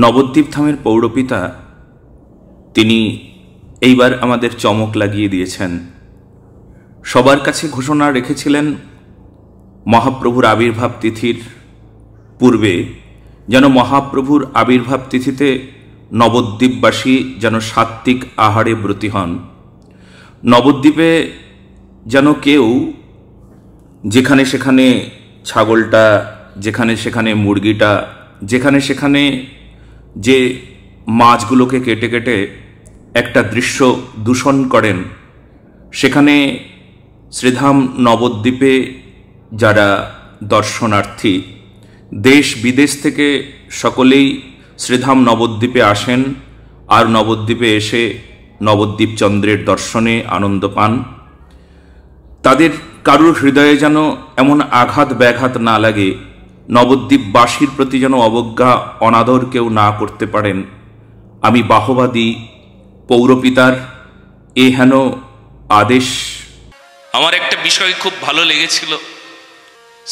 নবদ্বীপ ধামের পৌরপিতা তিনি এইবার আমাদের চমক লাগিয়ে দিয়েছেন। সবার কাছে ঘোষণা রেখেছিলেন মহাপ্রভুর আবির্ভাব তিথির পূর্বে যেন মহাপ্রভুর আবির্ভাব তিথিতে নবদ্বীপবাসী যেন সাত্ত্বিক আহারে ব্রতী হন। নবদ্বীপে যেন কেউ যেখানে সেখানে ছাগলটা, যেখানে সেখানে মুরগিটা, যেখানে সেখানে যে মাছগুলোকে কেটে কেটে একটা দৃশ্য দূষণ করেন, সেখানে শ্রীধাম নবদ্বীপে যারা দর্শনার্থী দেশ বিদেশ থেকে সকলেই শ্রীধাম নবদ্বীপে আসেন আর নবদ্বীপে এসে নবদ্বীপ চন্দ্রের দর্শনে আনন্দ পান। তাদের কারুর হৃদয়ে যেন এমন আঘাত ব্যাঘাত না লাগে, নবদ্বীপবাসীর প্রতি যেন অবজ্ঞা অনাদর কেউ না করতে পারেন। আমি বাহবাদী পৌরপিতার এ হেন আদেশ। আমার একটা বিষয় খুব ভালো লেগেছিল,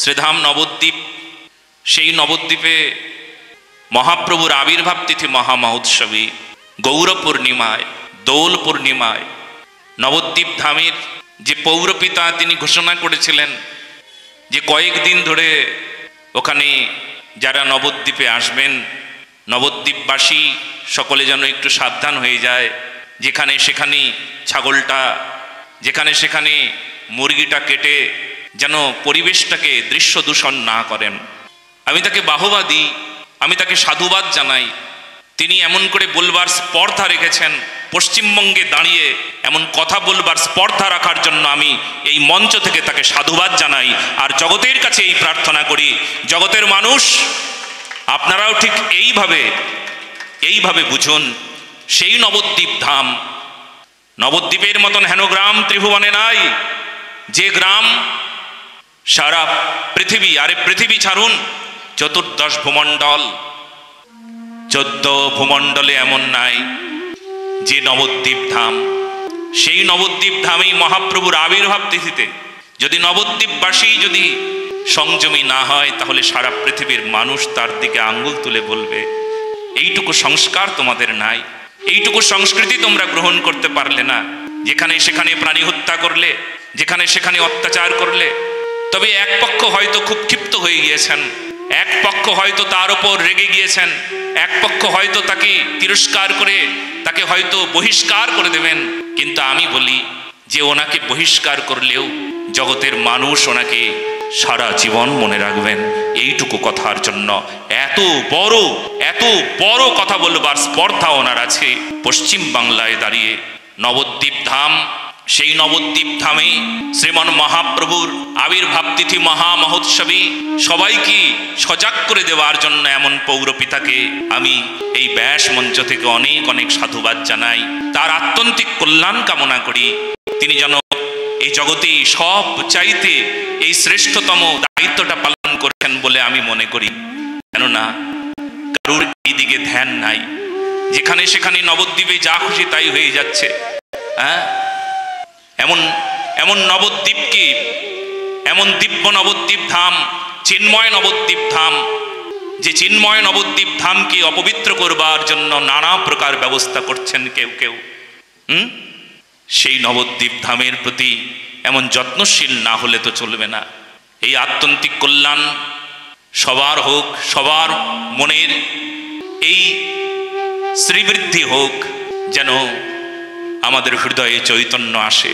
শ্রীধাম নবদ্বীপ, সেই নবদ্বীপে মহাপ্রভুর আবির্ভাব তিথি মহামহোৎসবে গৌর পূর্ণিমায়, দোল পূর্ণিমায় নবদ্বীপ ধামের যে পৌরপিতা তিনি ঘোষণা করেছিলেন যে কয়েকদিন ধরে ওখানে যারা নবদ্বীপে আসবেন নবদ্বীপবাসী সকলে যেন একটু সাবধান হয়ে যায়, যেখানে সেখানে ছাগলটা, যেখানে সেখানে মুরগিটা কেটে যেন পরিবেশটাকে দৃশ্য দূষণ না করেন। আমি তাকে বাহবা দিই, আমি তাকে সাধুবাদ জানাই। তিনি এমন করে বলবার স্পর্ধা রেখেছেন, পশ্চিমবঙ্গে দাঁড়িয়ে এমন কথা বলবার স্পর্ধা রাখার জন্য আমি এই মঞ্চ থেকে তাকে সাধুবাদ জানাই। আর জগতের কাছে এই প্রার্থনা করি, জগতের মানুষ আপনারাও ঠিক এইভাবে বুঝুন। সেই নবদ্বীপ ধাম, নবদ্বীপের মতন হেন গ্রাম ত্রিভুবনে নাই, যে গ্রাম সারা পৃথিবী, আরে পৃথিবী ছাড়ুন, চতুর্দশ ভূমণ্ডল, 14 ভূমণ্ডলে এমন নাই যে নবদ্বীপ ধাম। সেই নবদ্বীপ ধামেই মহাপ্রভুর আবির্ভাব তিথিতে যদি নবদ্বীপবাসী যদি সংযমী না হয়, তাহলে সারা পৃথিবীর মানুষ তার দিকে আঙ্গুল তুলে বলবে এইটুকু সংস্কার তোমাদের নাই, এইটুকু সংস্কৃতি তোমরা গ্রহণ করতে পারলে না। যেখানে সেখানে প্রাণী হত্যা করলে, যেখানে সেখানে অত্যাচার করলে। তবে এক পক্ষ হয়তো খুব ক্ষিপ্ত হয়ে গিয়েছেন, এক পক্ষ হয়তো তার ওপর রেগে গিয়েছেন, এক পক্ষ হয়তো তাকে তিরস্কার করে তাকে হয়তো বহিষ্কার করে দেবেন। কিন্তু আমি বলি যে ওনাকে বহিষ্কার করলেও জগতের মানুষ ওনাকে সারা জীবন মনে রাখবেন। এইটুকু কথার জন্য এত বড় কথা বলবার স্পর্ধা ওনার আছে। পশ্চিম বাংলায় দাঁড়িয়ে নবদ্বীপ ধাম, সেই নবদ্বীপ ধামে শ্রীমন মহাপ্রভুর আবির্ভাব তিথি মহামহোৎসবে সবাইকে সজাগ করে দেওয়ার জন্য এমন পৌরপিতাকে আমি এই ব্যাস মঞ্চ থেকে অনেক অনেক সাধুবাদ জানাই। তার আত্যন্তিক কল্যাণ কামনা করি। তিনি যেন এই জগতে সব চাইতে এই শ্রেষ্ঠতম দায়িত্বটা পালন করছেন বলে আমি মনে করি। কেননা কারুর এই দিকে ধ্যান নাই, যেখানে সেখানে নবদ্বীপে যা খুশি তাই হয়ে যাচ্ছে। এমন নবদ্বীপকে, এমন দিব্য নবদ্বীপ ধাম, চিন্ময় নবদ্বীপ ধাম, যে চিন্ময় নবদ্বীপ ধামকে অপবিত্র করবার জন্য নানা প্রকার ব্যবস্থা করছেন কেউ। সেই নবদ্বীপ ধামের প্রতি এমন যত্নশীল না হলে তো চলবে না। এই আত্যন্তিক কল্যাণ সবার হোক, সবার মনের এই শ্রীবৃদ্ধি হোক, যেন আমাদের হৃদয়ে চৈতন্য আসে।